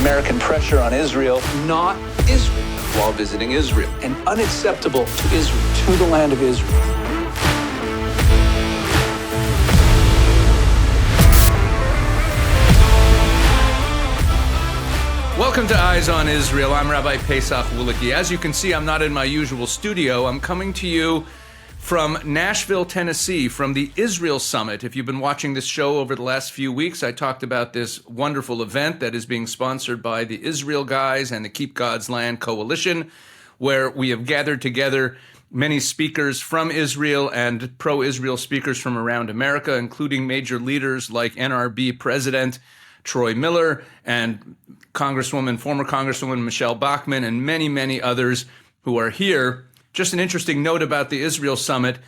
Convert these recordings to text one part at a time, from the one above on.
American pressure on Israel, not Israel, while visiting Israel, and unacceptable to Israel, to the land of Israel. Welcome to Eyes on Israel. I'm Rabbi Pesach Wulicki. As you can see, I'm not in my usual studio. I'm coming to you from Nashville, Tennessee, from the Israel Summit. If you've been watching this show over the last few weeks, I talked about this wonderful event that is being sponsored by the Israel Guys and the Keep God's Land Coalition, where we have gathered together many speakers from Israel and pro-Israel speakers from around America, including major leaders like NRB President Troy Miller and former Congresswoman Michelle Bachmann and many, many others who are here. Just an interesting note about the Israel Summit.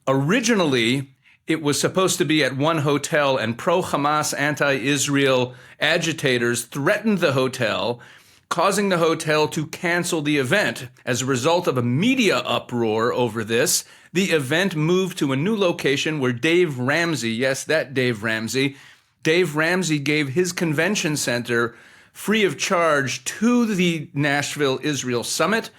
Originally, it was supposed to be at one hotel, and pro-Hamas, anti-Israel agitators threatened the hotel, causing the hotel to cancel the event. As a result of a media uproar over this, the event moved to a new location where Dave Ramsey, yes, that Dave Ramsey gave his convention center free of charge to the Nashville Israel Summit.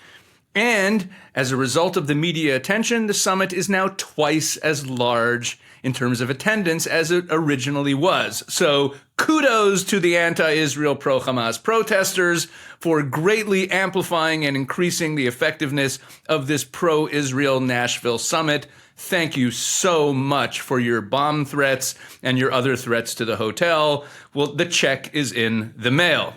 And as a result of the media attention, the summit is now twice as large in terms of attendance as it originally was. So kudos to the anti-Israel pro-Hamas protesters for greatly amplifying and increasing the effectiveness of this pro-Israel Nashville summit. Thank you so much for your bomb threats and your other threats to the hotel. Well, the check is in the mail.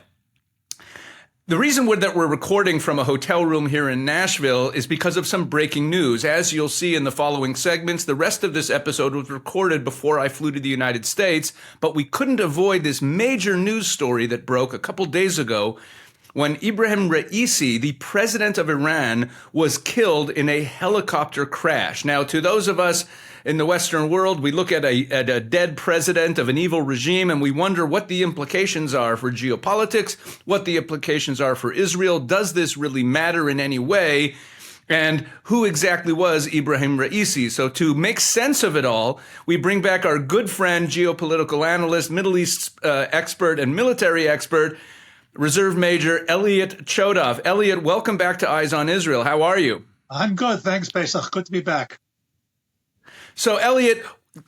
The reason that we're recording from a hotel room here in Nashville is because of some breaking news. As you'll see in the following segments, the rest of this episode was recorded before I flew to the United States, but we couldn't avoid this major news story that broke a couple days ago when Ibrahim Raisi, the president of Iran, was killed in a helicopter crash. Now, to those of us in the Western world, we look at a dead president of an evil regime and we wonder what the implications are for geopolitics, what the implications are for Israel. Does this really matter in any way? And who exactly was Ibrahim Raisi? So to make sense of it all, we bring back our good friend, geopolitical analyst, Middle East expert, and military expert, Reserve Major Elliot Chodov. Elliot, welcome back to Eyes on Israel. How are you? I'm good. Thanks, Pesach. Good to be back. So, Elliot,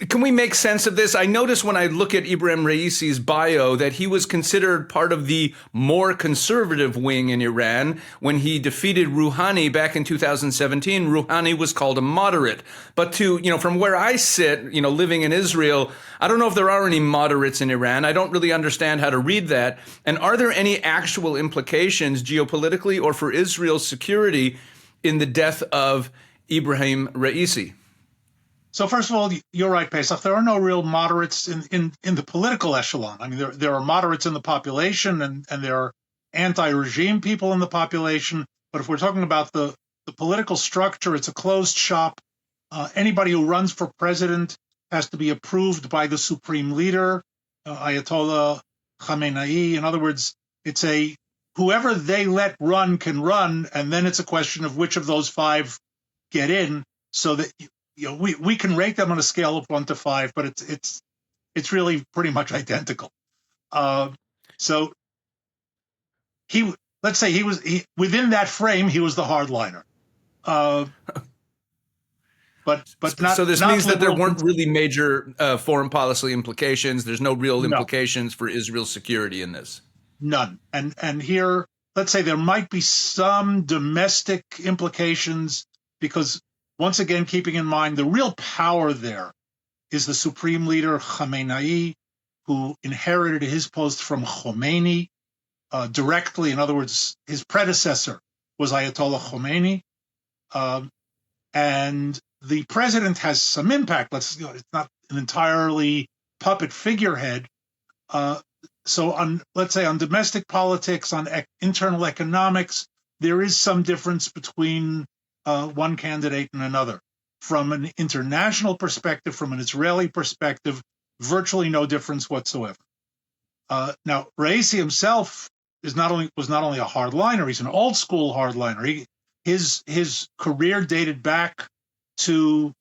can we make sense of this? I noticed when I look at Ibrahim Raisi's bio that he was considered part of the more conservative wing in Iran. When he defeated Rouhani back in 2017, Rouhani was called a moderate. But from where I sit, living in Israel, I don't know if there are any moderates in Iran. I don't really understand how to read that. And are there any actual implications geopolitically or for Israel's security in the death of Ibrahim Raisi? So first of all, you're right, Pesach. There are no real moderates in the political echelon. I mean, there are moderates in the population and there are anti-regime people in the population. But if we're talking about the political structure, it's a closed shop. Anybody who runs for president has to be approved by the supreme leader, Ayatollah Khamenei. In other words, it's whoever they let run can run, and then it's a question of which of those five get in, so that we can rate them on a scale of 1 to 5, but it's really pretty much identical. So let's say he was within that frame, he was the hardliner. But not. So this not means that there liberal. weren't really major foreign policy implications. There's no real implications for Israel's security in this. None. And here, let's say there might be some domestic implications because, once again, keeping in mind the real power there is the supreme leader Khamenei, who inherited his post from Khomeini directly. In other words, his predecessor was Ayatollah Khomeini, and the president has some impact. It's not an entirely puppet figurehead. So let's say on domestic politics, on internal economics, there is some difference between one candidate and another. From an international perspective, from an Israeli perspective, virtually no difference whatsoever. Now, Raisi himself was not only a hardliner, he's an old school hardliner. His career dated back to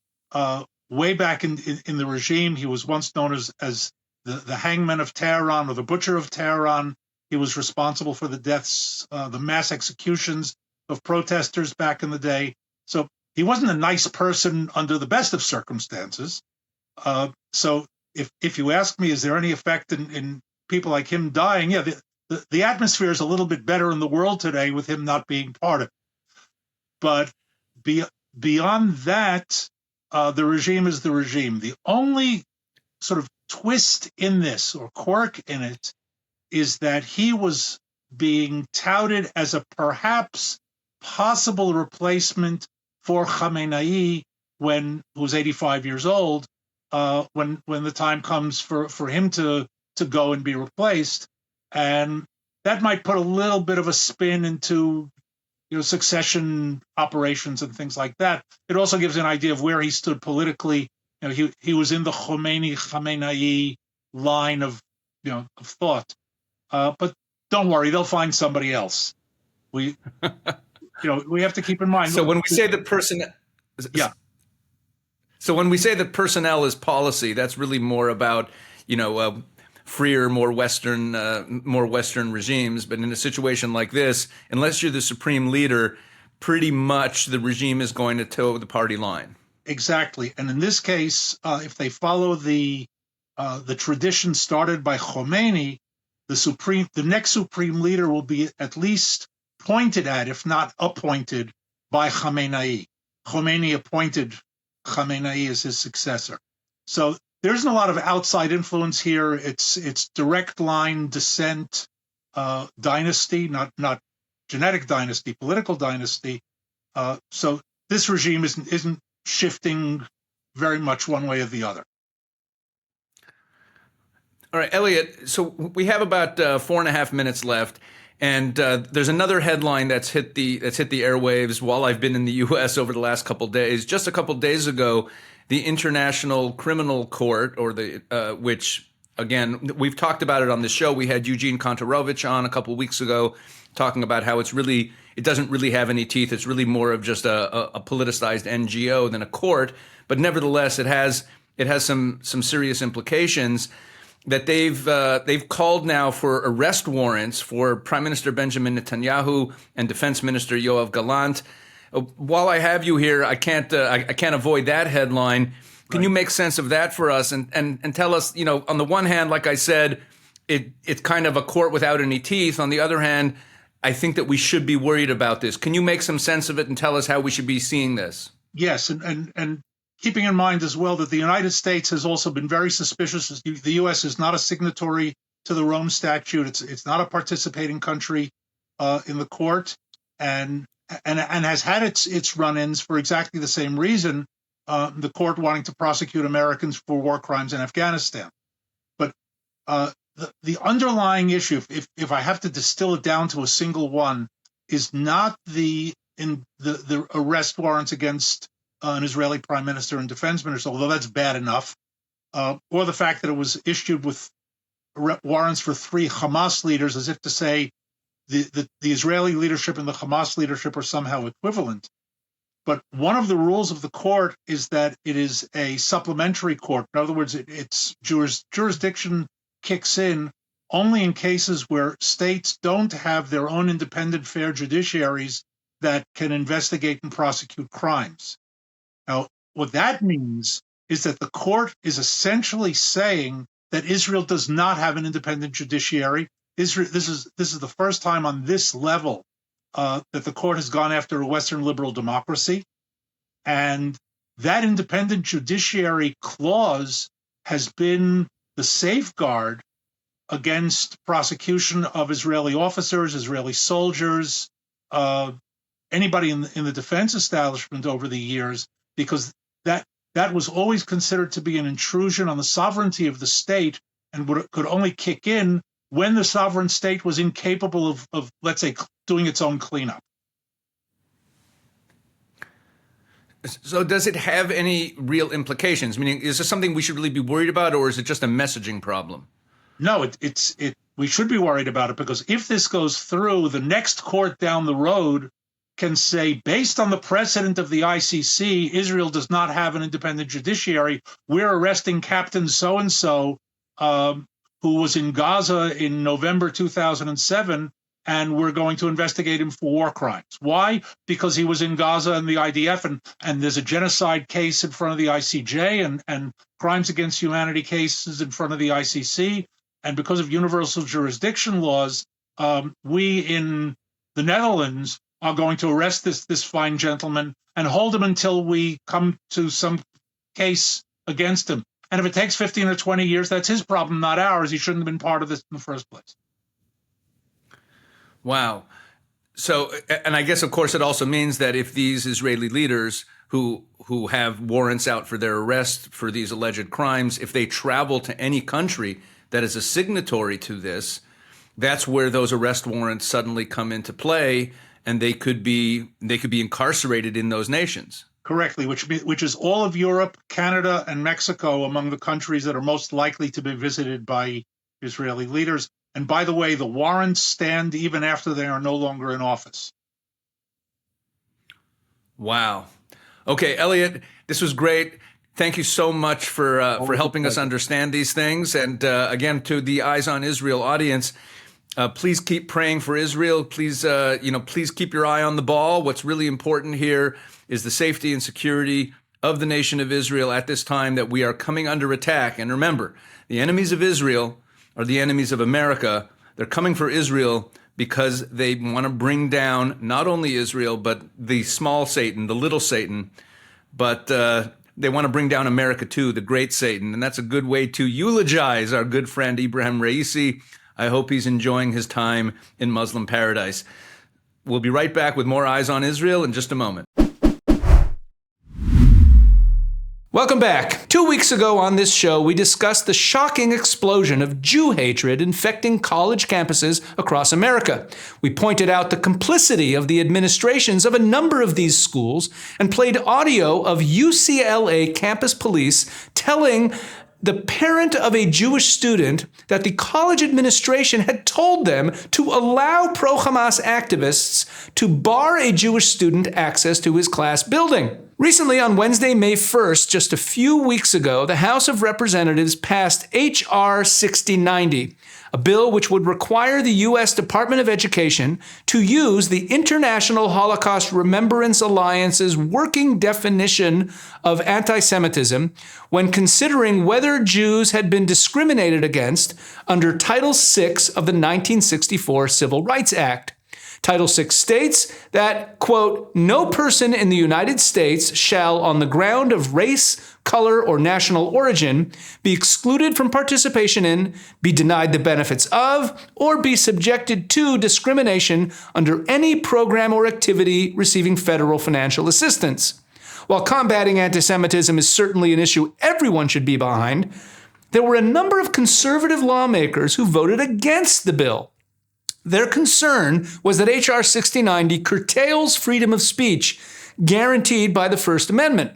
way back in the regime. He was once known as the hangman of Tehran or the butcher of Tehran. He was responsible for the deaths, the mass executions of protesters back in the day. So he wasn't a nice person under the best of circumstances. So if you ask me, is there any effect in people like him dying? Yeah, the atmosphere is a little bit better in the world today with him not being part of it. But beyond that, the regime is the regime. The only sort of twist in this, or quirk in it, is that he was being touted as a perhaps possible replacement for Khamenei who was 85 years old, when the time comes for him to go and be replaced. And that might put a little bit of a spin into succession operations and things like that. It also gives an idea of where he stood politically. He was in the Khamenei line of thought. But don't worry, they'll find somebody else. We have to keep in mind. So when we say that So when we say that personnel is policy, that's really more about freer, more Western regimes. But in a situation like this, unless you're the supreme leader, pretty much the regime is going to toe the party line. Exactly. And in this case, if they follow the tradition started by Khomeini, the next supreme leader will be at least pointed at, if not appointed, by Khamenei. Khomeini appointed Khamenei as his successor. So there isn't a lot of outside influence here. It's direct line descent, dynasty, not genetic dynasty, political dynasty. So this regime isn't shifting very much one way or the other. All right, Elliot, so we have about 4.5 minutes left, and there's another headline that's hit the airwaves while I've been in the U.S. over the last couple of days. Just a couple of days ago, the International Criminal Court, or which, again, we've talked about it on the show. We had Eugene Kontorovich on a couple of weeks ago talking about how it doesn't really have any teeth. It's really more of just a politicized NGO than a court. But nevertheless, it has some serious implications. That they've called now for arrest warrants for Prime Minister Benjamin Netanyahu and Defense Minister Yoav Gallant. While I have you here, I can't avoid that headline. Can you make sense of that for us and tell us, on the one hand, like I said, it's kind of a court without any teeth. On the other hand, I think that we should be worried about this. Can you make some sense of it and tell us how we should be seeing this? Yes, and keeping in mind as well that the United States has also been very suspicious. The U.S. is not a signatory to the Rome Statute. It's not a participating country in the court, and has had its run-ins for exactly the same reason. The court wanting to prosecute Americans for war crimes in Afghanistan. But the underlying issue, if I have to distill it down to a single one, is not the arrest warrants against an Israeli prime minister and defense minister, although that's bad enough, or the fact that it was issued with warrants for 3 Hamas leaders, as if to say the Israeli leadership and the Hamas leadership are somehow equivalent. But one of the rules of the court is that it is a supplementary court. In other words, its jurisdiction kicks in only in cases where states don't have their own independent, fair judiciaries that can investigate and prosecute crimes. Now, what that means is that the court is essentially saying that Israel does not have an independent judiciary. This is the first time on this level that the court has gone after a Western liberal democracy, and that independent judiciary clause has been the safeguard against prosecution of Israeli officers, Israeli soldiers, anybody in the defense establishment over the years, because that was always considered to be an intrusion on the sovereignty of the state and could only kick in when the sovereign state was incapable of, let's say, doing its own cleanup. So does it have any real implications? Meaning, is this something we should really be worried about, or is it just a messaging problem? No, we should be worried about it, because if this goes through, the next court down the road can say, based on the precedent of the ICC, Israel does not have an independent judiciary. We're arresting Captain so-and-so who was in Gaza in November 2007, and we're going to investigate him for war crimes. Why? Because he was in Gaza and the IDF, and there's a genocide case in front of the ICJ and crimes against humanity cases in front of the ICC. And because of universal jurisdiction laws, we in the Netherlands are going to arrest this fine gentleman and hold him until we come to some case against him. And if it takes 15 or 20 years, that's his problem, not ours. He shouldn't have been part of this in the first place. Wow. So, and I guess, of course, it also means that if these Israeli leaders who have warrants out for their arrest for these alleged crimes, if they travel to any country that is a signatory to this, that's where those arrest warrants suddenly come into play, and they could be incarcerated in those nations. Correctly, which is all of Europe, Canada, and Mexico among the countries that are most likely to be visited by Israeli leaders. And by the way, the warrants stand even after they are no longer in office. Wow. Okay, Elliot, this was great. Thank you so much for helping us understand these things. And again, to the Eyes on Israel audience, please keep praying for Israel. Please, please keep your eye on the ball. What's really important here is the safety and security of the nation of Israel at this time that we are coming under attack. And remember, the enemies of Israel are the enemies of America. They're coming for Israel because they want to bring down not only Israel, but the small Satan, the little Satan, but they want to bring down America too, the great Satan. And that's a good way to eulogize our good friend Ibrahim Raisi. I hope he's enjoying his time in Muslim paradise. We'll be right back with more Eyes on Israel in just a moment. Welcome back. 2 weeks ago on this show, we discussed the shocking explosion of Jew hatred infecting college campuses across America. We pointed out the complicity of the administrations of a number of these schools and played audio of UCLA campus police telling the parent of a Jewish student that the college administration had told them to allow pro-Hamas activists to bar a Jewish student access to his class building. Recently, on Wednesday, May 1st, just a few weeks ago, the House of Representatives passed H.R. 6090, a bill which would require the U.S. Department of Education to use the International Holocaust Remembrance Alliance's working definition of anti-Semitism when considering whether Jews had been discriminated against under Title VI of the 1964 Civil Rights Act. Title VI states that, quote, no person in the United States shall, on the ground of race, color, or national origin, be excluded from participation in, be denied the benefits of, or be subjected to discrimination under any program or activity receiving federal financial assistance. While combating anti-Semitism is certainly an issue everyone should be behind, there were a number of conservative lawmakers who voted against the bill. Their concern was that H.R. 6090 curtails freedom of speech guaranteed by the First Amendment.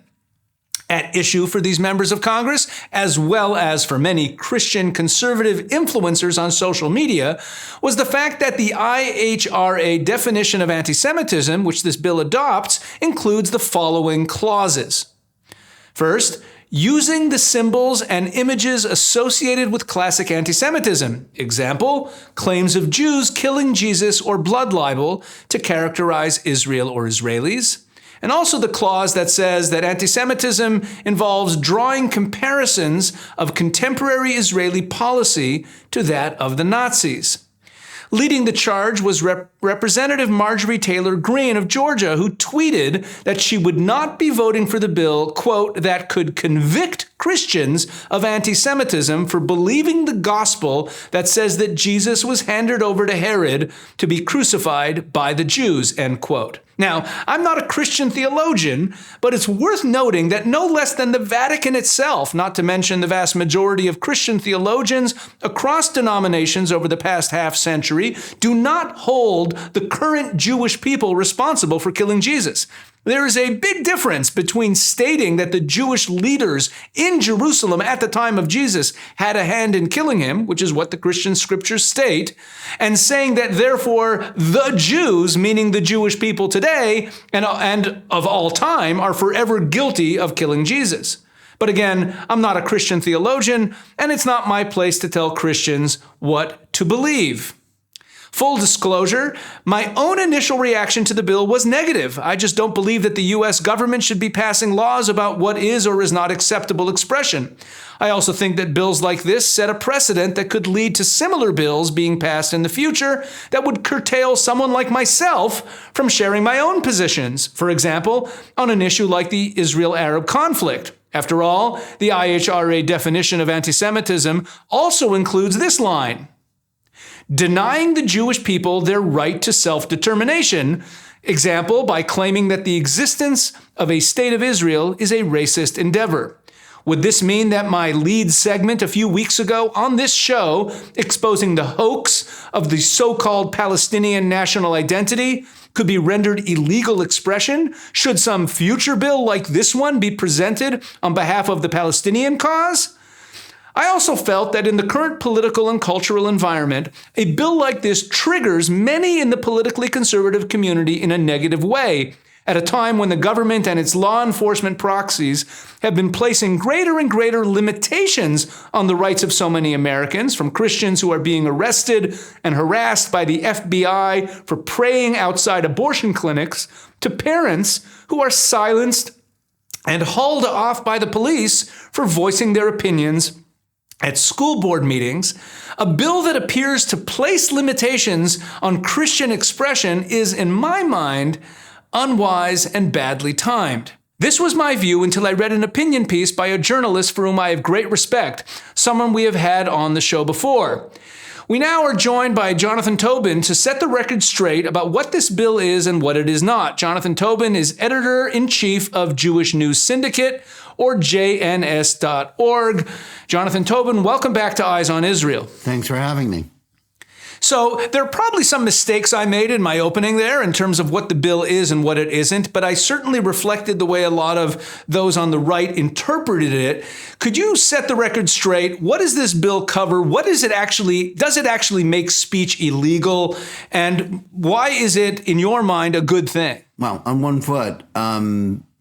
At issue for these members of Congress, as well as for many Christian conservative influencers on social media, was the fact that the IHRA definition of anti-Semitism, which this bill adopts, includes the following clauses. First, using the symbols and images associated with classic anti-Semitism. Example, claims of Jews killing Jesus or blood libel to characterize Israel or Israelis. And also the clause that says that anti-Semitism involves drawing comparisons of contemporary Israeli policy to that of the Nazis. Leading the charge was Representative Marjorie Taylor Greene of Georgia, who tweeted that she would not be voting for the bill, quote, that could convict Christians of anti-Semitism for believing the gospel that says that Jesus was handed over to Herod to be crucified by the Jews, end quote. Now, I'm not a Christian theologian, but it's worth noting that no less than the Vatican itself, not to mention the vast majority of Christian theologians across denominations over the past half century, do not hold the current Jewish people responsible for killing Jesus. There is a big difference between stating that the Jewish leaders in Jerusalem at the time of Jesus had a hand in killing him, which is what the Christian scriptures state, and saying that therefore the Jews, meaning the Jewish people today and of all time, are forever guilty of killing Jesus. But again, I'm not a Christian theologian, and it's not my place to tell Christians what to believe. Full disclosure, my own initial reaction to the bill was negative. I just don't believe that the U.S. government should be passing laws about what is or is not acceptable expression. I also think that bills like this set a precedent that could lead to similar bills being passed in the future that would curtail someone like myself from sharing my own positions, for example, on an issue like the Israel-Arab conflict. After all, the IHRA definition of anti-Semitism also includes this line: denying the Jewish people their right to self-determination, example, by claiming that the existence of a state of Israel is a racist endeavor. Would this mean that my lead segment a few weeks ago on this show, exposing the hoax of the so-called Palestinian national identity, could be rendered illegal expression should some future bill like this one be presented on behalf of the Palestinian cause? I also felt that in the current political and cultural environment, a bill like this triggers many in the politically conservative community in a negative way, at a time when the government and its law enforcement proxies have been placing greater and greater limitations on the rights of so many Americans, from Christians who are being arrested and harassed by the FBI for praying outside abortion clinics, to parents who are silenced and hauled off by the police for voicing their opinions at school board meetings. A bill that appears to place limitations on Christian expression is, in my mind, unwise and badly timed. This was my view until I read an opinion piece by a journalist for whom I have great respect, someone we have had on the show before. We now are joined by Jonathan Tobin to set the record straight about what this bill is and what it is not. Jonathan Tobin is editor-in-chief of Jewish News Syndicate, or JNS.org. Jonathan Tobin, welcome back to Eyes on Israel. Thanks for having me. So there are probably some mistakes I made in my opening there in terms of what the bill is and what it isn't, but I certainly reflected the way a lot of those on the right interpreted it. Could you set the record straight? What does this bill cover? What is it actually, does it actually make speech illegal? And why is it, in your mind, a good thing? Well, on one foot,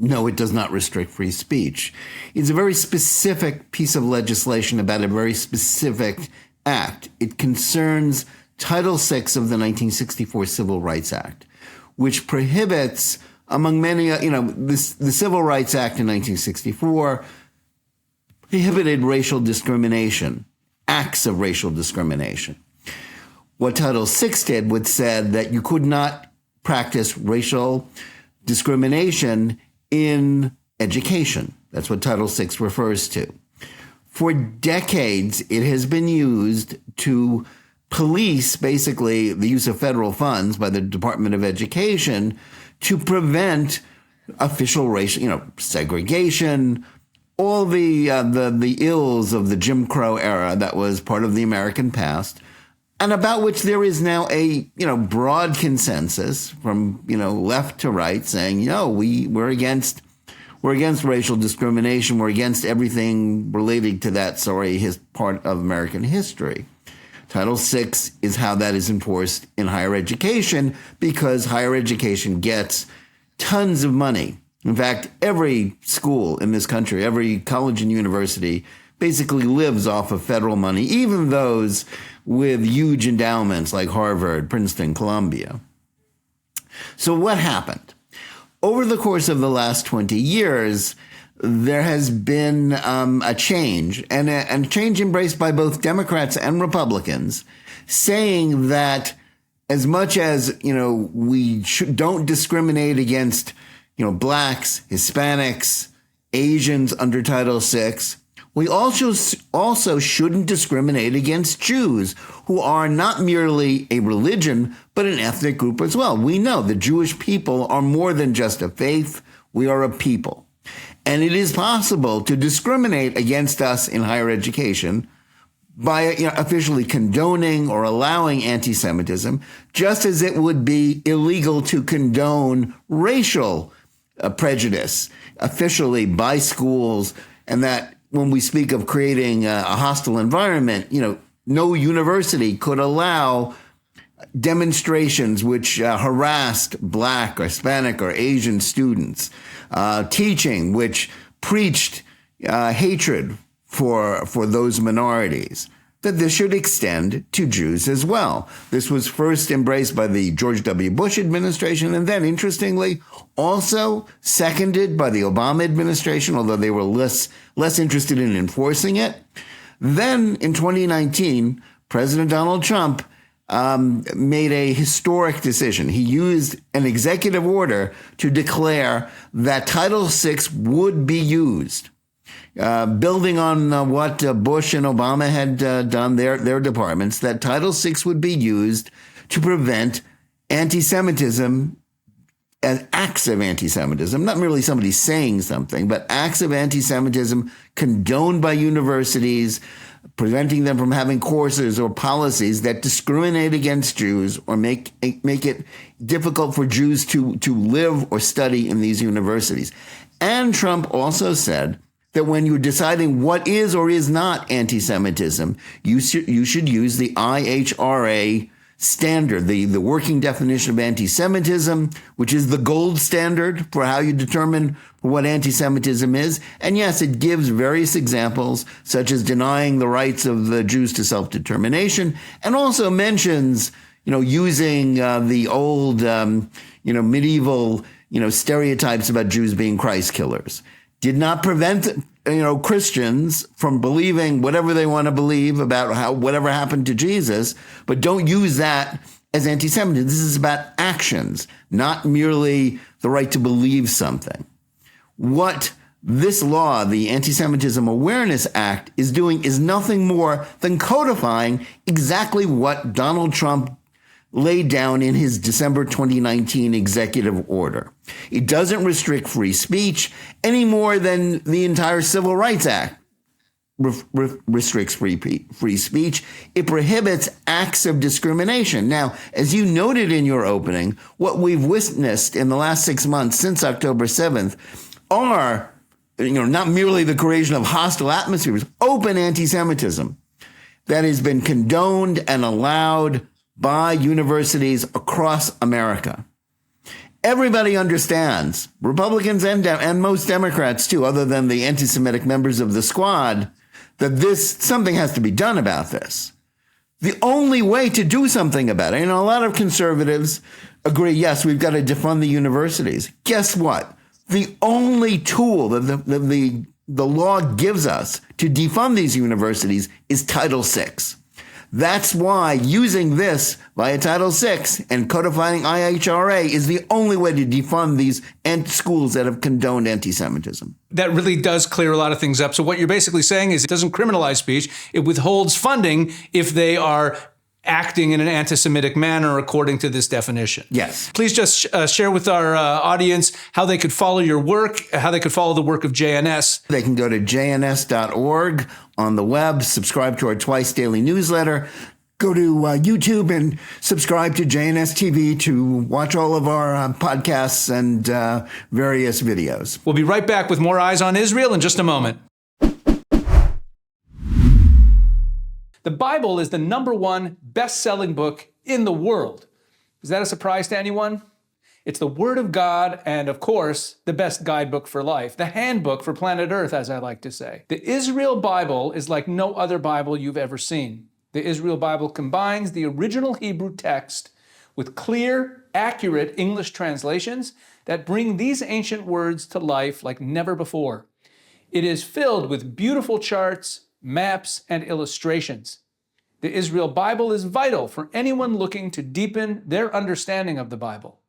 no, it does not restrict free speech. It's a very specific piece of legislation about a very specific act. It concerns Title VI of the 1964 Civil Rights Act, which prohibits, among many, the Civil Rights Act in 1964 prohibited racial discrimination, acts of racial discrimination. What Title VI did was said that you could not practice racial discrimination in education. That's what Title VI refers to. For decades, it has been used to police, basically, the use of federal funds by the Department of Education to prevent official racial, segregation, all the ills of the Jim Crow era that was part of the American past, and about which there is now a broad consensus from left to right saying we're against racial discrimination. We're against everything related to that part of American history. Title VI is how that is enforced in higher education because higher education gets tons of money. In fact, every school in this country, every college and university basically lives off of federal money, even those with huge endowments like Harvard, Princeton, Columbia. So what happened? Over the course of the last 20 years, there has been a change, and a change embraced by both Democrats and Republicans, saying that as much as, we don't discriminate against, blacks, Hispanics, Asians under Title VI, we also shouldn't discriminate against Jews, who are not merely a religion, but an ethnic group as well. We know the Jewish people are more than just a faith. We are a people. And it is possible to discriminate against us in higher education by officially condoning or allowing anti-Semitism, just as it would be illegal to condone racial prejudice officially by schools, and that when we speak of creating a hostile environment, no university could allow demonstrations which harassed Black or Hispanic or Asian students, teaching which preached, hatred for those minorities, that this should extend to Jews as well. This was first embraced by the George W. Bush administration, and then, interestingly, also seconded by the Obama administration, although they were less interested in enforcing it. Then, in 2019, President Donald Trump made a historic decision. He used an executive order to declare that Title VI would be used. Building on what Bush and Obama had done, their departments, that Title VI would be used to prevent anti-Semitism and acts of anti-Semitism, not merely somebody saying something, but acts of anti-Semitism condoned by universities, preventing them from having courses or policies that discriminate against Jews or make it difficult for Jews to live or study in these universities. And Trump also said that when you're deciding what is or is not anti-Semitism, you should use the IHRA standard, the working definition of anti-Semitism, which is the gold standard for how you determine what anti-Semitism is. And yes, it gives various examples, such as denying the rights of the Jews to self-determination, and also mentions, using the old, medieval, stereotypes about Jews being Christ killers. Did not prevent, Christians from believing whatever they want to believe about whatever happened to Jesus, but don't use that as anti-Semitism. This is about actions, not merely the right to believe something. What this law, the Anti-Semitism Awareness Act, is doing is nothing more than codifying exactly what Donald Trump laid down in his December 2019 executive order. It doesn't restrict free speech any more than the entire Civil Rights Act restricts free speech. It prohibits acts of discrimination. Now, as you noted in your opening, what we've witnessed in the last 6 months since October 7th are, not merely the creation of hostile atmospheres, open anti-Semitism that has been condoned and allowed by universities across America. Everybody understands, Republicans and most Democrats too, other than the anti-Semitic members of the squad, that something has to be done about this. The only way to do something about it, a lot of conservatives agree, yes, we've got to defund the universities. Guess what? The only tool that the law gives us to defund these universities is Title VI. That's why using this via Title VI and codifying IHRA is the only way to defund these schools that have condoned anti-Semitism. That really does clear a lot of things up. So what you're basically saying is it doesn't criminalize speech. It withholds funding if they are acting in an anti-Semitic manner according to this definition. Yes. Please just share with our audience how they could follow your work, how they could follow the work of JNS. They can go to jns.org on the web, subscribe to our twice daily newsletter, go to YouTube and subscribe to JNS TV to watch all of our podcasts and various videos. We'll be right back with more Eyes on Israel in just a moment. The Bible is the #1 best-selling book in the world. Is that a surprise to anyone? It's the Word of God and, of course, the best guidebook for life, the handbook for planet Earth, as I like to say. The Israel Bible is like no other Bible you've ever seen. The Israel Bible combines the original Hebrew text with clear, accurate English translations that bring these ancient words to life like never before. It is filled with beautiful charts, maps, and illustrations. The Israel Bible is vital for anyone looking to deepen their understanding of the Bible.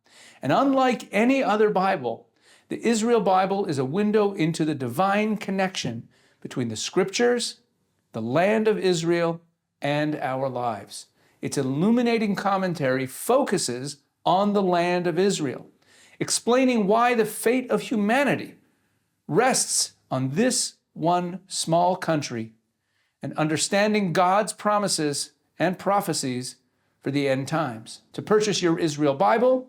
And unlike any other Bible, the Israel Bible is a window into the divine connection between the scriptures, the land of Israel, and our lives. Its illuminating commentary focuses on the land of Israel, explaining why the fate of humanity rests on this one small country, and understanding God's promises and prophecies for the end times. To purchase your Israel Bible,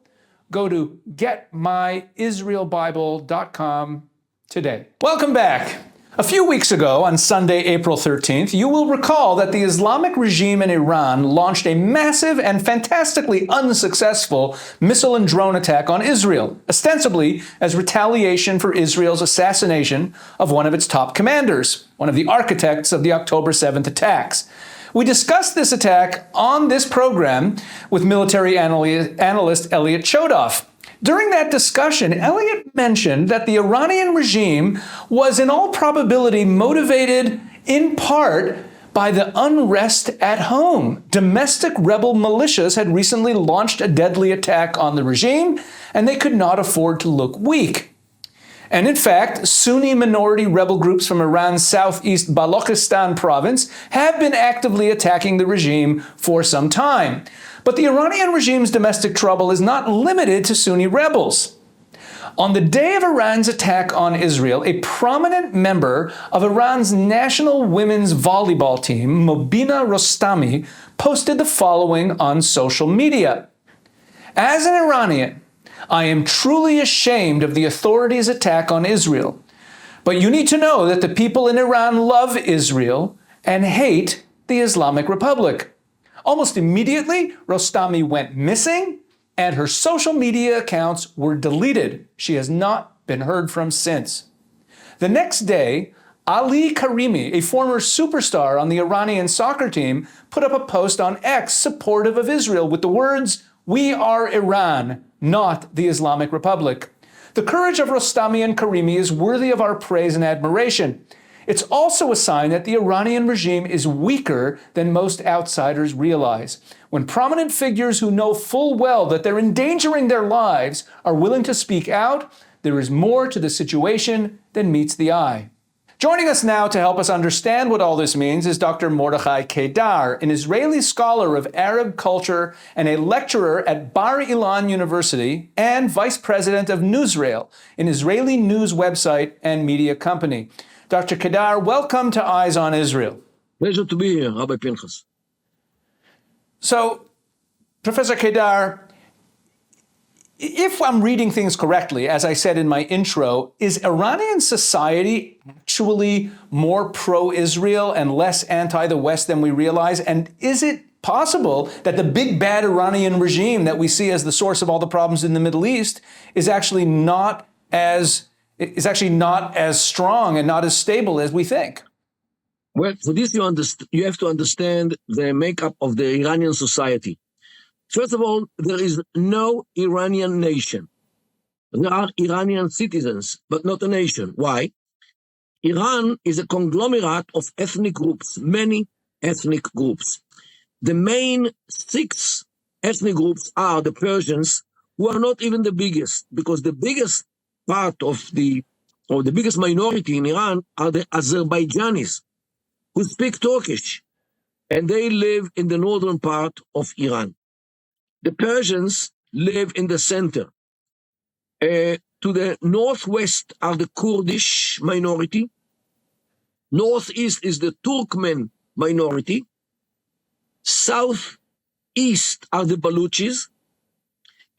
go to getmyisraelbible.com today. Welcome back. A few weeks ago, on Sunday, April 13th, you will recall that the Islamic regime in Iran launched a massive and fantastically unsuccessful missile and drone attack on Israel, ostensibly as retaliation for Israel's assassination of one of its top commanders, one of the architects of the October 7th attacks. We discussed this attack on this program with military analyst Elliot Chodoff. During that discussion, Elliot mentioned that the Iranian regime was in all probability motivated in part by the unrest at home. Domestic rebel militias had recently launched a deadly attack on the regime, and they could not afford to look weak. And in fact, Sunni minority rebel groups from Iran's southeast Balochistan province have been actively attacking the regime for some time. But the Iranian regime's domestic trouble is not limited to Sunni rebels. On the day of Iran's attack on Israel, a prominent member of Iran's national women's volleyball team, Mobina Rostami, posted the following on social media. As an Iranian, I am truly ashamed of the authorities' attack on Israel. But you need to know that the people in Iran love Israel and hate the Islamic Republic. Almost immediately, Rostami went missing, and her social media accounts were deleted. She has not been heard from since. The next day, Ali Karimi, a former superstar on the Iranian soccer team, put up a post on X supportive of Israel with the words, "We are Iran, not the Islamic Republic." The courage of Rostami and Karimi is worthy of our praise and admiration. It's also a sign that the Iranian regime is weaker than most outsiders realize. When prominent figures who know full well that they're endangering their lives are willing to speak out, there is more to the situation than meets the eye. Joining us now to help us understand what all this means is Dr. Mordechai Kedar, an Israeli scholar of Arab culture and a lecturer at Bar Ilan University and vice president of Newsrael, an Israeli news website and media company. Dr. Kedar, welcome to Eyes on Israel. Pleasure to be here, Rabbi Pinchas. So, Professor Kedar, if I'm reading things correctly, as I said in my intro, is Iranian society actually more pro-Israel and less anti the West than we realize? And is it possible that the big bad Iranian regime that we see as the source of all the problems in the Middle East is actually not as strong and not as stable as we think? Well, for this you have to understand the makeup of the Iranian society. First of all, there is no Iranian nation. There are Iranian citizens, but not a nation. Why? Iran is a conglomerate of ethnic groups, many ethnic groups. The main 6 ethnic groups are the Persians, who are not even the biggest, because the biggest part of the biggest minority in Iran are the Azerbaijanis, who speak Turkish, and they live in the northern part of Iran. The Persians live in the center. To the northwest are the Kurdish minority. Northeast is the Turkmen minority. Southeast are the Baluchis,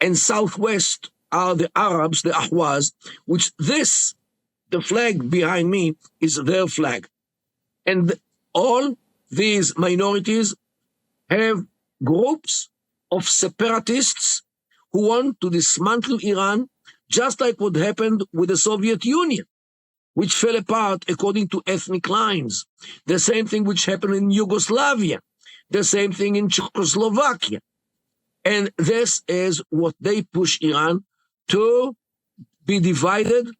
and southwest are the Arabs, the Ahwaz, which the flag behind me is their flag. And all these minorities have groups of separatists who want to dismantle Iran, just like what happened with the Soviet Union, which fell apart according to ethnic lines. The same thing which happened in Yugoslavia, the same thing in Czechoslovakia. And this is what they push Iran to be divided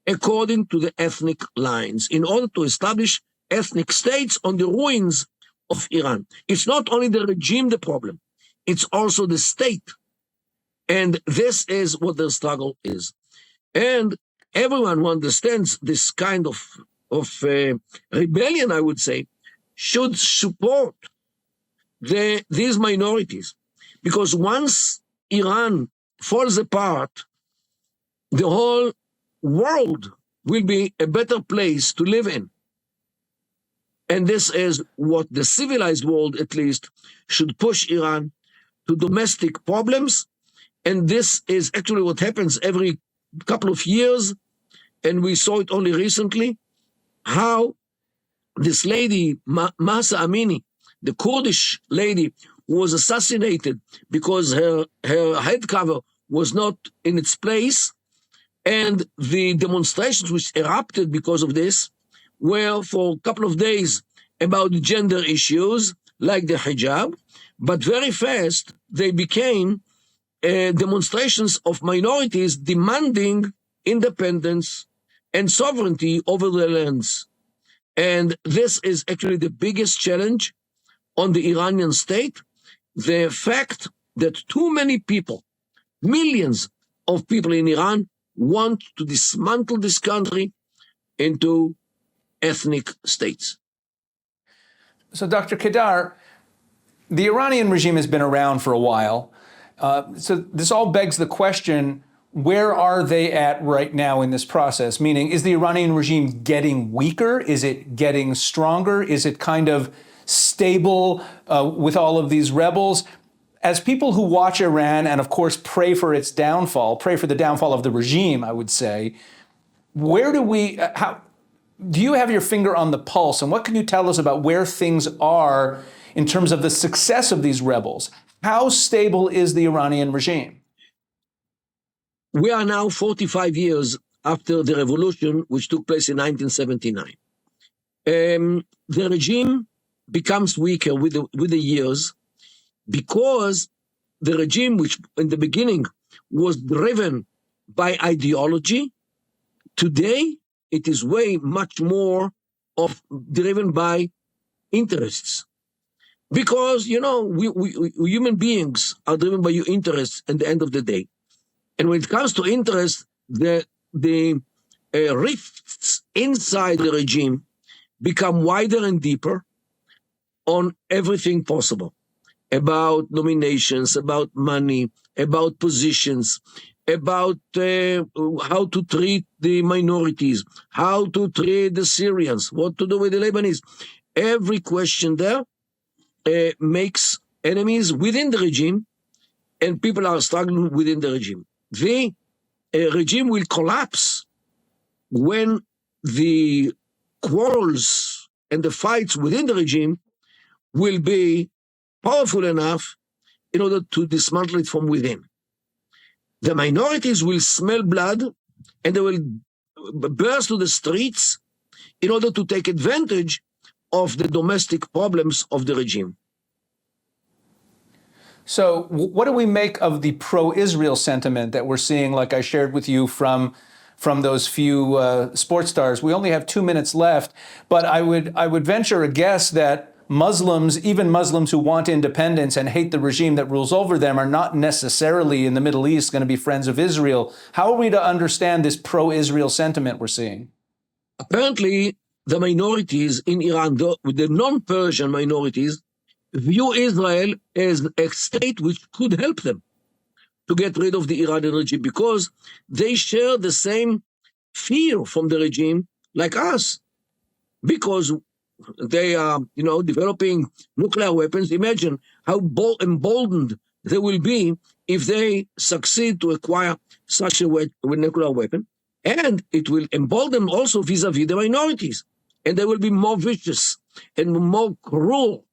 according to the ethnic lines in order to establish ethnic states on the ruins of Iran. It's not only the regime the problem, it's also the state. And this is what their struggle is. And everyone who understands this kind of rebellion, I would say, should support these minorities. Because once Iran falls apart, the whole world will be a better place to live in. And this is what the civilized world, at least, should push Iran to domestic problems. And this is actually what happens every couple of years. And we saw it only recently. how this lady, Mahsa Amini, the Kurdish lady, was assassinated because her head cover was not in its place, and the demonstrations which erupted because of this were for a couple of days about gender issues like the hijab, but very fast they became demonstrations of minorities demanding independence and sovereignty over their lands. And this is actually the biggest challenge on the Iranian state, the fact that too many people, millions of people in Iran, want to dismantle this country into ethnic states. So, Dr. Kedar, the Iranian regime has been around for a while. So this all begs the question, where are they at right now in this process? Meaning, is the Iranian regime getting weaker? Is it getting stronger? Is it kind of stable with all of these rebels? As people who watch Iran and, of course, pray for its downfall, pray for the downfall of the regime, I would say, where do we, do you have your finger on the pulse? And what can you tell us about where things are in terms of the success of these rebels? How stable is the Iranian regime? We are now 45 years after the revolution, which took place in 1979. The regime becomes weaker with the years because the regime, which in the beginning was driven by ideology, today it is way much more of driven by interests. Because, you know, we human beings are driven by your interests at the end of the day. And when it comes to interest, the rifts inside the regime become wider and deeper on everything possible, about nominations, about money, about positions, about how to treat the minorities, how to treat the Syrians, what to do with the Lebanese. Every question there makes enemies within the regime, and people are struggling within the regime. The regime will collapse when the quarrels and the fights within the regime will be powerful enough in order to dismantle it from within. The minorities will smell blood and they will burst to the streets in order to take advantage of the domestic problems of the regime. So what do we make of the pro-Israel sentiment that we're seeing, like I shared with you from those few sports stars? We only have 2 minutes left, but I would venture a guess that Muslims, even Muslims who want independence and hate the regime that rules over them, are not necessarily in the Middle East going to be friends of Israel. How are we to understand this pro-Israel sentiment we're seeing? Apparently, the minorities in Iran, the non-Persian minorities, view Israel as a state which could help them to get rid of the Iranian regime because they share the same fear from the regime like us. Because they are, developing nuclear weapons. Imagine how emboldened they will be if they succeed to acquire such a nuclear weapon. And it will embolden them also vis-a-vis the minorities. And they will be more vicious and more cruel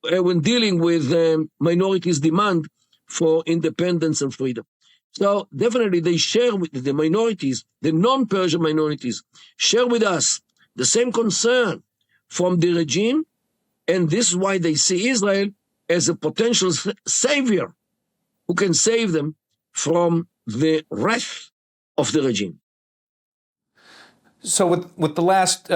when dealing with minorities' demand for independence and freedom. So definitely they share with the minorities, the non-Persian minorities, share with us the same concern from the regime, and this is why they see Israel as a potential savior who can save them from the wrath of the regime. So with the last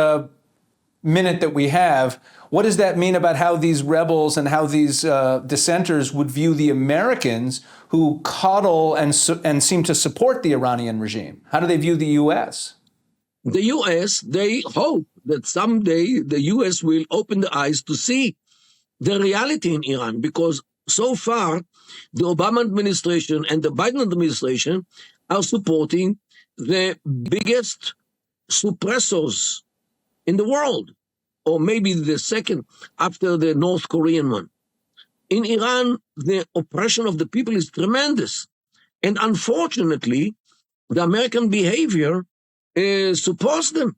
minute that we have, what does that mean about how these rebels and how these dissenters would view the Americans who coddle and seem to support the Iranian regime? How do they view the U.S.? The U.S., they hope that someday the U.S. will open the eyes to see the reality in Iran, because so far the Obama administration and the Biden administration are supporting the biggest suppressors in the world, or maybe the second after the North Korean one. In Iran, the oppression of the people is tremendous. And unfortunately, the American behavior supports them.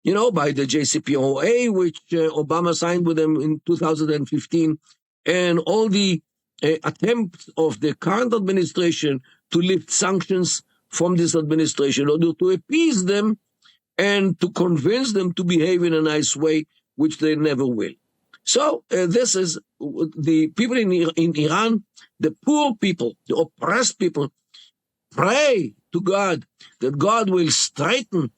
by the JCPOA, which Obama signed with them in 2015, and all the attempts of the current administration to lift sanctions from this administration in order to appease them and to convince them to behave in a nice way, which they never will. So this is the people in Iran, the poor people, the oppressed people, pray to God that God will straighten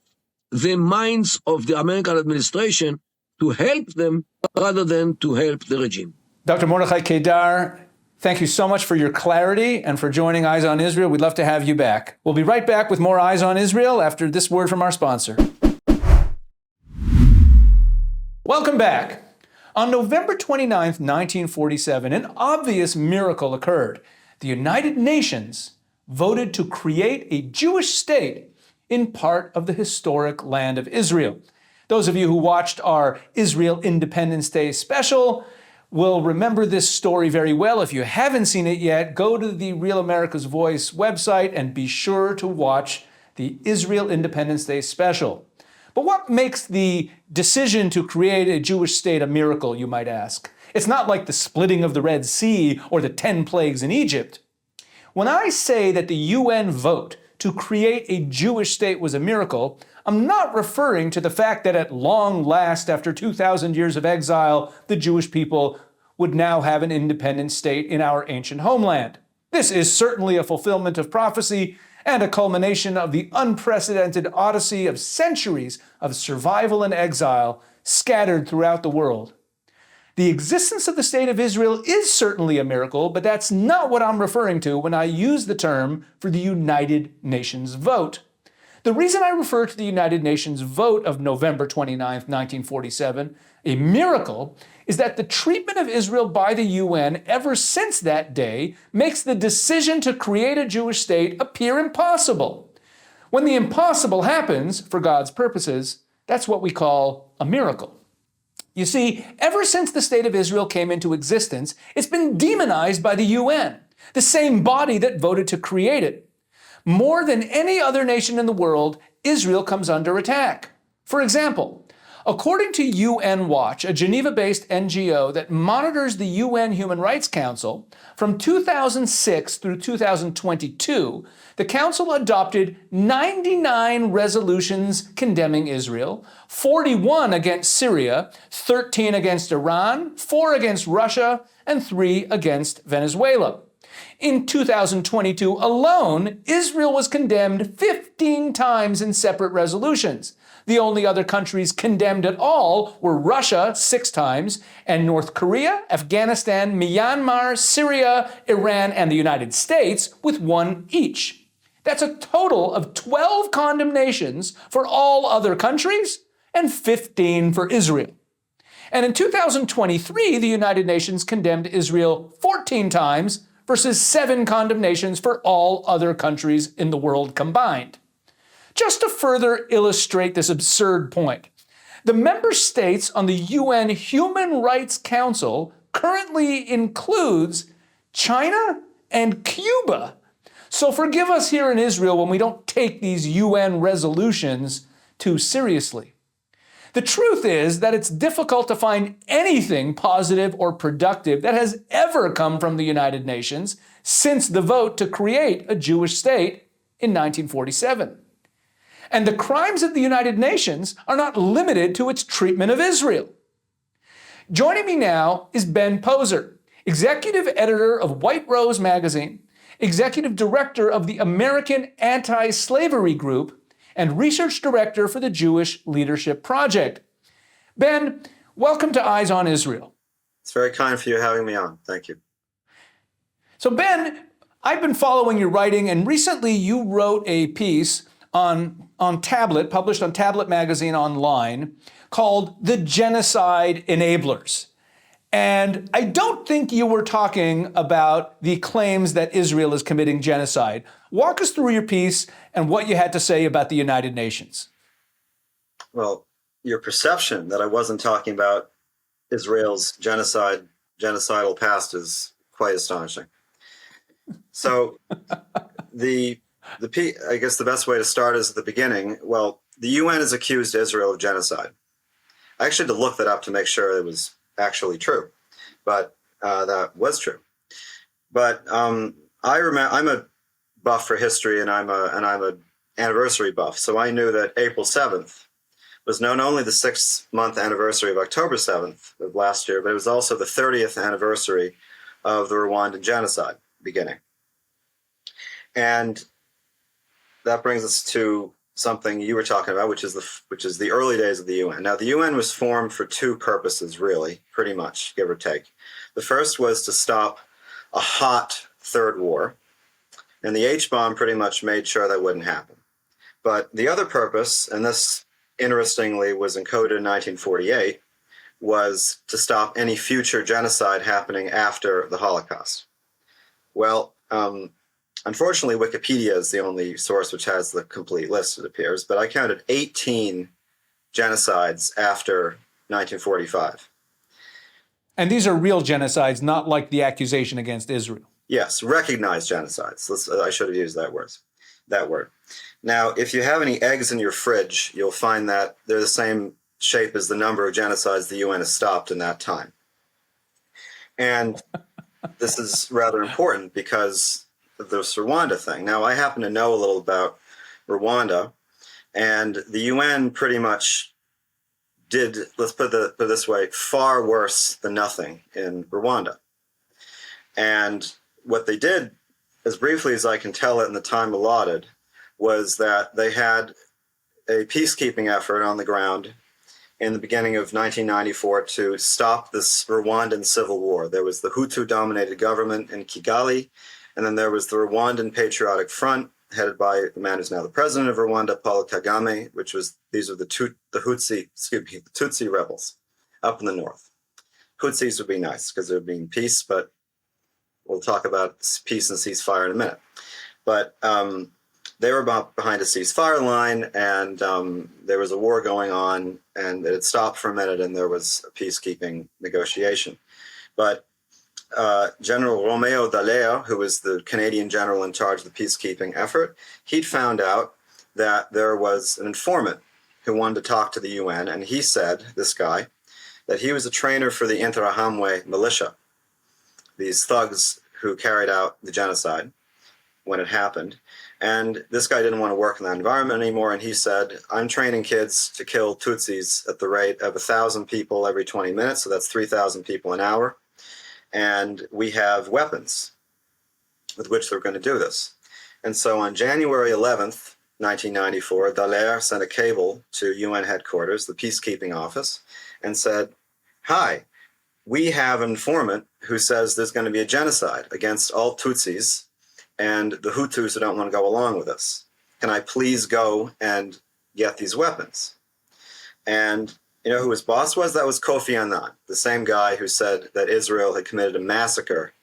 the minds of the American administration to help them rather than to help the regime. Dr. Mordechai Kedar, thank you so much for your clarity and for joining Eyes on Israel. We'd love to have you back. We'll be right back with more Eyes on Israel after this word from our sponsor. Welcome back. On November 29th, 1947, an obvious miracle occurred. The United Nations voted to create a Jewish state in part of the historic land of Israel. Those of you who watched our Israel Independence Day special will remember this story very well. If you haven't seen it yet, go to the Real America's Voice website and be sure to watch the Israel Independence Day special. But what makes the decision to create a Jewish state a miracle, you might ask? It's not like the splitting of the Red Sea or the 10 plagues in Egypt. When I say that the UN vote to create a Jewish state was a miracle, I'm not referring to the fact that at long last, after 2,000 years of exile, the Jewish people would now have an independent state in our ancient homeland. This is certainly a fulfillment of prophecy and a culmination of the unprecedented odyssey of centuries of survival and exile scattered throughout the world. The existence of the State of Israel is certainly a miracle, but that's not what I'm referring to when I use the term for the United Nations vote. The reason I refer to the United Nations vote of November 29, 1947, a miracle, is that the treatment of Israel by the UN ever since that day makes the decision to create a Jewish state appear impossible. When the impossible happens, for God's purposes, that's what we call a miracle. You see, ever since the State of Israel came into existence, it's been demonized by the UN, the same body that voted to create it. More than any other nation in the world, Israel comes under attack. For example, according to UN Watch, a Geneva-based NGO that monitors the UN Human Rights Council, from 2006 through 2022, the Council adopted 99 resolutions condemning Israel, 41 against Syria, 13 against Iran, 4 against Russia, and 3 against Venezuela. In 2022 alone, Israel was condemned 15 times in separate resolutions. The only other countries condemned at all were Russia 6 times, and North Korea, Afghanistan, Myanmar, Syria, Iran, and the United States with 1 each. That's a total of 12 condemnations for all other countries and 15 for Israel. And in 2023, the United Nations condemned Israel 14 times versus 7 condemnations for all other countries in the world combined. Just to further illustrate this absurd point, the member states on the UN Human Rights Council currently includes China and Cuba. So forgive us here in Israel when we don't take these UN resolutions too seriously. The truth is that it's difficult to find anything positive or productive that has ever come from the United Nations since the vote to create a Jewish state in 1947. And the crimes of the United Nations are not limited to its treatment of Israel. Joining me now is Ben Poser, executive editor of White Rose magazine, executive director of the American Anti-Slavery Group, and research director for the Jewish Leadership Project. Ben, welcome to Eyes on Israel. It's very kind for you having me on. Thank you. So Ben, I've been following your writing, and recently you wrote a piece on Tablet, published on Tablet magazine online, called The Genocide Enablers. And I don't think you were talking about the claims that Israel is committing genocide. Walk us through your piece and what you had to say about the United Nations. Well, your perception that I wasn't talking about Israel's genocidal past is quite astonishing. So I guess the best way to start is at the beginning. Well, the UN has accused Israel of genocide. I actually had to look that up to make sure it was actually true, but that was true. But I remember, I'm a buff for history, and I'm a anniversary buff, so I knew that April 7th was not only the 6-month anniversary of October 7th of last year, but it was also the 30th anniversary of the Rwandan genocide beginning. And that brings us to something you were talking about, which is the early days of the UN. Now, the UN was formed for two purposes, really, pretty much, give or take. The first was to stop a hot third war, and the H-bomb pretty much made sure that wouldn't happen. But the other purpose, and this interestingly was encoded in 1948, was to stop any future genocide happening after the Holocaust. Well, unfortunately, Wikipedia is the only source which has the complete list, it appears, but I counted 18 genocides after 1945. And these are real genocides, not like the accusation against Israel. Yes, recognized genocides. I should have used that word. Now, if you have any eggs in your fridge, you'll find that they're the same shape as the number of genocides the UN has stopped in that time. And this is rather important because of this Rwanda thing. Now, I happen to know a little about Rwanda, and the UN pretty much did, let's put it this way, far worse than nothing in Rwanda. And what they did, as briefly as I can tell it in the time allotted, was that they had a peacekeeping effort on the ground in the beginning of 1994 to stop this Rwandan civil war. There was the Hutu-dominated government in Kigali, and then there was the Rwandan Patriotic Front, headed by the man who's now the president of Rwanda, Paul Kagame, these are the Tutsi rebels up in the north. Hutsis would be nice because there would be peace, but we'll talk about peace and ceasefire in a minute. But they were behind a ceasefire line, and there was a war going on, and it had stopped for a minute, and there was a peacekeeping negotiation. But General Romeo Dallaire, who was the Canadian general in charge of the peacekeeping effort, he'd found out that there was an informant who wanted to talk to the UN, and he said, this guy, that he was a trainer for the Interahamwe militia, these thugs who carried out the genocide when it happened. And this guy didn't want to work in that environment anymore, and he said, I'm training kids to kill Tutsis at the rate of 1,000 people every 20 minutes, so that's 3,000 people an hour. And we have weapons with which they're going to do this. And so on January 11th, 1994, Dallaire sent a cable to UN headquarters, the peacekeeping office, and said, hi, we have an informant who says there's going to be a genocide against all Tutsis and the Hutus who don't want to go along with us. Can I please go and get these weapons? And you know who his boss was? That was Kofi Annan, the same guy who said that Israel had committed a massacre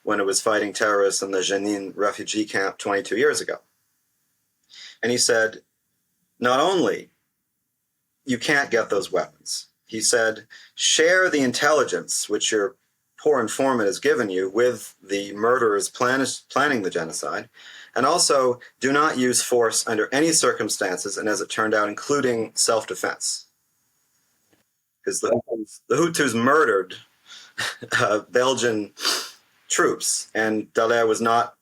when it was fighting terrorists in the Jenin refugee camp 22 years ago. And he said, not only you can't get those weapons, he said, share the intelligence which your poor informant has given you with the murderers planning the genocide, and also do not use force under any circumstances, and as it turned out, including self-defense. Because the Hutus murdered Belgian troops, and Dallaire was not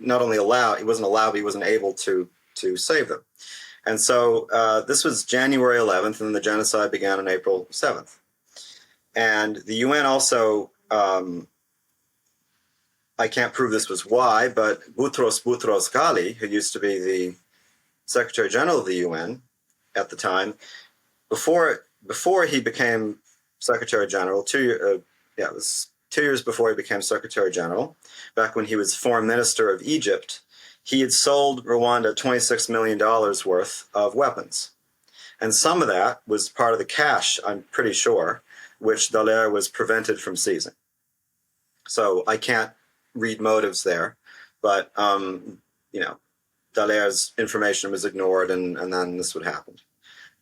only allowed, he wasn't able to save them. And so this was January 11th, and the genocide began on April 7th. And the UN also, I can't prove this was why, but Boutros Ghali, who used to be the Secretary General of the UN at the time, before he became Secretary General, it was 2 years before he became Secretary General, back when he was Foreign Minister of Egypt, he had sold Rwanda $26 million worth of weapons. And some of that was part of the cash, I'm pretty sure, which Dallaire was prevented from seizing. So I can't read motives there, but, Dallaire's information was ignored, and then this would happen.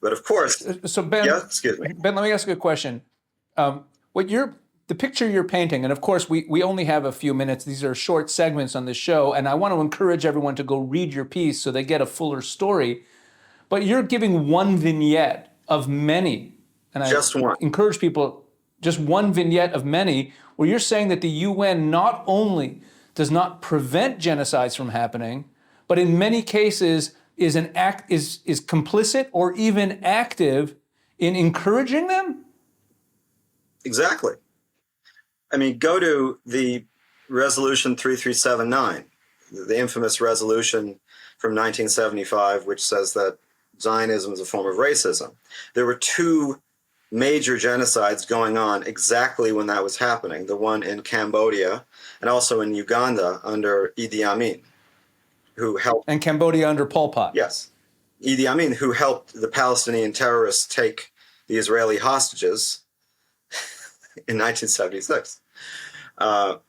But of course, so Ben, yeah, excuse me. Ben, let me ask you a question. The picture you're painting, and of course we only have a few minutes. These are short segments on the show, and I want to encourage everyone to go read your piece so they get a fuller story. but you're giving one vignette of many. And Just I one. encourage people, just one vignette of many, where you're saying that the UN not only does not prevent genocides from happening, but in many cases is complicit or even active in encouraging them? Exactly. I mean, go to the Resolution 3379, the infamous resolution from 1975, which says that Zionism is a form of racism. There were two major genocides going on exactly when that was happening, the one in Cambodia and also in Uganda under Idi Amin, who helped. And Cambodia under Pol Pot. Yes. Idi Amin, who helped the Palestinian terrorists take the Israeli hostages in 1976.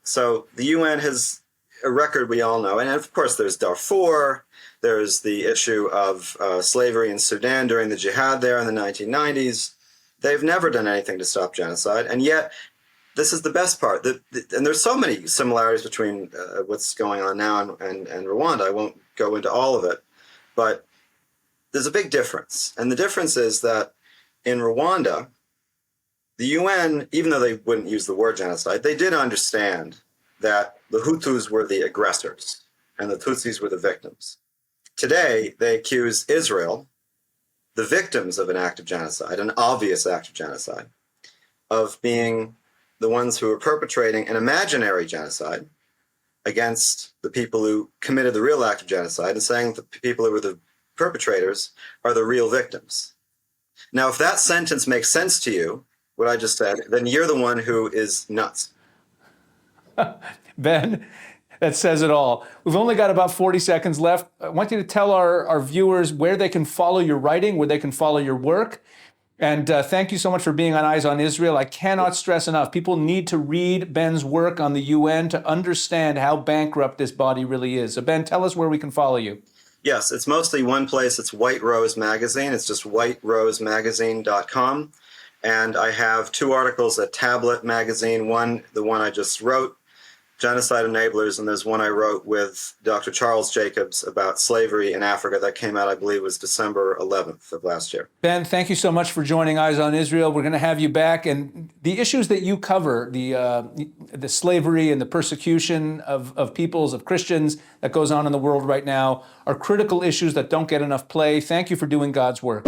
So the UN has a record we all know. And of course, there's Darfur. There's the issue of slavery in Sudan during the jihad there in the 1990s. They've never done anything to stop genocide. And yet, this is the best part. And there's so many similarities between what's going on now and Rwanda. I won't go into all of it. But there's a big difference. And the difference is that in Rwanda, the UN, even though they wouldn't use the word genocide, they did understand that the Hutus were the aggressors and the Tutsis were the victims. Today, they accuse Israel, the victims of an act of genocide, an obvious act of genocide, of being the ones who are perpetrating an imaginary genocide against the people who committed the real act of genocide, and saying that the people who were the perpetrators are the real victims. Now, if that sentence makes sense to you, what I just said, then you're the one who is nuts. Ben, that says it all. We've only got about 40 seconds left. I want you to tell our viewers where they can follow your writing, where they can follow your work. And thank you so much for being on Eyes on Israel. I cannot stress enough, people need to read Ben's work on the UN to understand how bankrupt this body really is. So Ben, tell us where we can follow you. Yes, it's mostly one place. It's White Rose Magazine. It's just whiterosemagazine.com. And I have two articles at Tablet Magazine. One, the one I just wrote, Genocide Enablers, and there's one I wrote with Dr. Charles Jacobs about slavery in Africa that came out, I believe, was December 11th of last year. Ben, thank you so much for joining Eyes on Israel. We're going to have you back. And the issues that you cover, the slavery and the persecution of peoples, of Christians that goes on in the world right now, are critical issues that don't get enough play. Thank you for doing God's work.